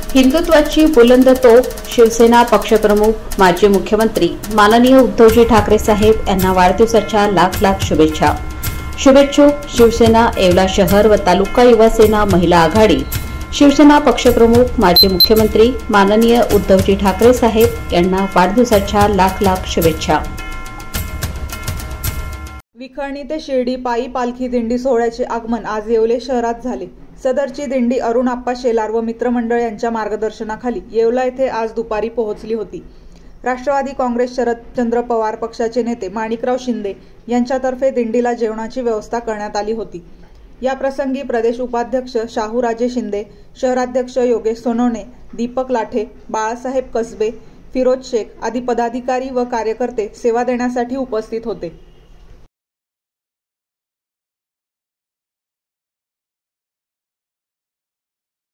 हिंदुत्वाची बुलंद तोफ शिवसेना पक्षप्रमुख माजी मुख्यमंत्री माननीय उद्धवजी ठाकरे साहेब यांना वाढदिवसाच्या लाख लाख शुभेच्छा। शुभेच्छुक शिवसेना येवला शहर व तालुका युवा सेना महिला आघाडी, शिवसेना पक्षप्रमुख माजी मुख्यमंत्री माननीय उद्धवजी ठाकरे साहेब यांना वाढदिवसाच्या लाख लाख शुभेच्छा। विखळणी ते शिर्डी पायी पालखी दिंडी सोहळ्याचे आगमन आज येवले शहरात झाले। सदरची दिंडी अरुण आप्पा शेलार व मित्रमंडळ यांच्या मार्गदर्शनाखाली येवला येथे आज दुपारी पोहोचली होती। राष्ट्रवादी काँग्रेस शरदचंद्र पवार पक्षाचे नेते माणिकराव शिंदे यांच्यातर्फे दिंडीला जेवणाची व्यवस्था करण्यात आली होती। या प्रसंगी प्रदेश उपाध्यक्ष शाहूराजे शिंदे, शहराध्यक्ष योगेश सोनवणे, दीपक लाठे, बाळासाहेब कसबे, फिरोज शेख आदी पदाधिकारी व कार्यकर्ते सेवा देण्यासाठी उपस्थित होते।